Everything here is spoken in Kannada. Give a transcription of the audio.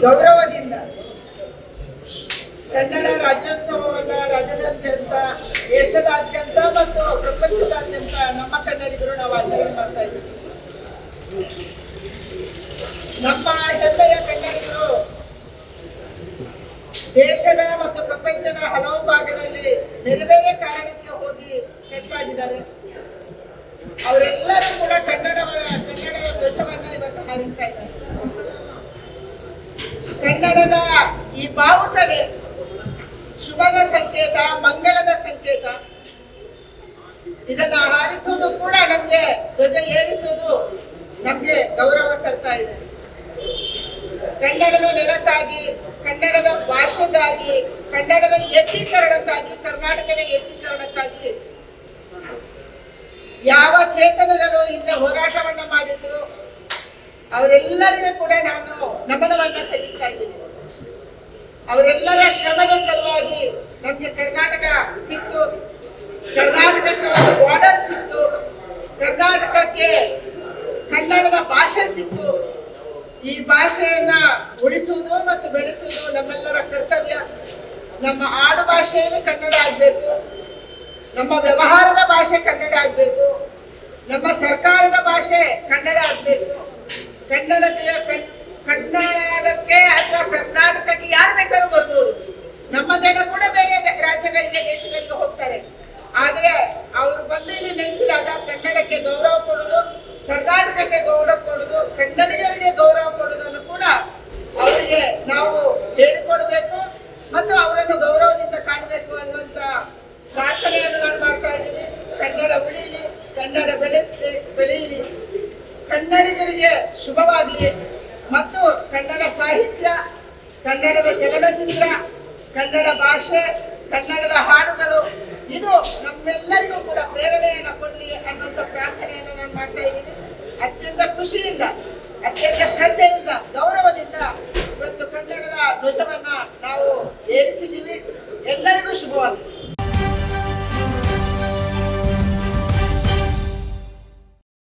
ಗೌರವದಿಂದ ಕನ್ನಡ ರಾಜ್ಯೋತ್ಸವವನ್ನ ರಾಜ್ಯದಾದ್ಯಂತ, ದೇಶದಾದ್ಯಂತ ಮತ್ತು ಪ್ರಪಂಚದಾದ್ಯಂತ ನಮ್ಮ ಕನ್ನಡಿಗರು ನಾವು ಆಚರಣೆ ಮಾಡ್ತಾ ಇದ್ದೀವಿ. ನಮ್ಮ ಹೆಮ್ಮೆಯ ಕನ್ನಡಿಗರು ದೇಶದ ಮತ್ತು ಪ್ರಪಂಚದ ಹಲವು ಭಾಗದಲ್ಲಿ ಬೇರೆ ಬೇರೆ ಕಾರಣಕ್ಕೆ ಹೋಗಿ ಸೆಟ್ಲ್ ಆಗಿದ್ದಾರೆ. ಅವರೆಲ್ಲರೂ ಕೂಡ ಕನ್ನಡದ ಧ್ವಜವನ್ನ ಇವತ್ತು ಹಾರಿಸ್ತಾ ಇದ್ದಾರೆ. ಕನ್ನಡದ ಈ ಬಾವುಟವೇ ಶುಭದ ಸಂಕೇತ, ಮಂಗಳದ ಸಂಕೇತ. ಇದನ್ನ ಹಾರಿಸುವುದು ಕೂಡ ನಮ್ಗೆ, ಧ್ವಜ ಏರಿಸುವುದು ನಮ್ಗೆ ಗೌರವ ತರ್ತಾ ಇದೆ. ಕನ್ನಡದ ನೆಲಕ್ಕಾಗಿ, ಕನ್ನಡದ ಭಾಷೆಗಾಗಿ, ಕನ್ನಡದ ಏಕೀಕರಣಕ್ಕಾಗಿ, ಕರ್ನಾಟಕದ ಏಕೀಕರಣಕ್ಕಾಗಿ ಯಾವ ಚೇತನಗಳು ಹಿಂದೆ ಹೋರಾಟವನ್ನ ಮಾಡಿದ್ರು ಅವರೆಲ್ಲರಿಗೂ ಕೂಡ ನಾನು ನಮನವನ್ನ ಸಲ್ಲಿಸ್ತಾ ಇದ್ದೀನಿ. ಅವರೆಲ್ಲರ ಶ್ರಮದ ಸಲುವಾಗಿ ನಮ್ಗೆ ಕರ್ನಾಟಕ ಸಿಕ್ತು, ಕರ್ನಾಟಕಕ್ಕೆ ಒಂದು ಬಾರ್ಡರ್ ಸಿಕ್ತು, ಕರ್ನಾಟಕಕ್ಕೆ ಕನ್ನಡದ ಭಾಷೆ ಸಿಕ್ತು. ಈ ಭಾಷೆಯನ್ನ ಉಳಿಸುವುದು ಮತ್ತು ಬೆಳೆಸುವುದು ನಮ್ಮೆಲ್ಲರ ಕರ್ತವ್ಯ. ನಮ್ಮ ಆಡು ಭಾಷೆಯಲ್ಲಿ ಕನ್ನಡ ಆಗ್ಬೇಕು, ನಮ್ಮ ವ್ಯವಹಾರದ ಭಾಷೆ ಕನ್ನಡ ಆಗ್ಬೇಕು, ನಮ್ಮ ಸರ್ಕಾರದ ಭಾಷೆ ಕನ್ನಡ ಆಗ್ಬೇಕು. ಕನ್ನಡಕ್ಕೆ ಅಥವಾ ಕರ್ನಾಟಕಕ್ಕೆ ಯಾರು ಬೇಕಾದ್ರೂ ಬರ್ಬೋದು. ನಮ್ಮ ಜನ ಕೂಡ ಬೇರೆ ರಾಜ್ಯಗಳಿಗೆ, ದೇಶಗಳಿಗೆ ಹೋಗ್ತಾರೆ. ಆದ್ರೆ ಅವರು ಬಂದು ಇಲ್ಲಿ ನೆಲೆಸಿದಾಗ ಕನ್ನಡಕ್ಕೆ ಗೌರವ ಕೊಡುವುದು, ಕರ್ನಾಟಕಕ್ಕೆ ಗೌರವ ಕೊಡುವುದು, ಕನ್ನಡಿಗರಿಗೆ ಗೌರವ ಕೊಡುವುದನ್ನು ಕೂಡ ಅವರಿಗೆ ನಾವು ಹೇಳಿಕೊಡ್ಬೇಕು ಮತ್ತು ಅವರನ್ನು ಗೌರವದಿಂದ ಕಾಣಬೇಕು ಅನ್ನುವಂತ ಪ್ರಾರ್ಥನೆಯನ್ನು ನಾನು ಮಾಡ್ತಾ ಇದ್ದೀನಿ. ಕನ್ನಡ ಉಳಿಲಿ, ಕನ್ನಡ ಬೆಳೆಯಲಿ, ಕನ್ನಡಿಗರಿಗೆ ಶುಭವಾಗಲಿ ಮತ್ತು ಕನ್ನಡ ಸಾಹಿತ್ಯ, ಕನ್ನಡದ ಚಲನಚಿತ್ರ, ಕನ್ನಡ ಭಾಷೆ, ಕನ್ನಡದ ಹಾಡುಗಳು ಇದು ನಮ್ಮೆಲ್ಲರಿಗೂ ಕೂಡ ಪ್ರೇರಣೆಯನ್ನು ಕೊಡಲಿ ಅನ್ನುವಂಥ ಪ್ರಾರ್ಥನೆಯನ್ನು ನಾನು ಮಾಡ್ತಾ ಇದ್ದೀನಿ. ಅತ್ಯಂತ ಖುಷಿಯಿಂದ, ಅತ್ಯಂತ ಶ್ರದ್ಧೆಯಿಂದ, ಗೌರವದಿಂದ ಇವತ್ತು ಕನ್ನಡದ ಧ್ವಜವನ್ನ ನಾವು ಏರಿಸಿದ್ದೀವಿ. ಎಲ್ಲರಿಗೂ ಶುಭವಾಗಲಿ.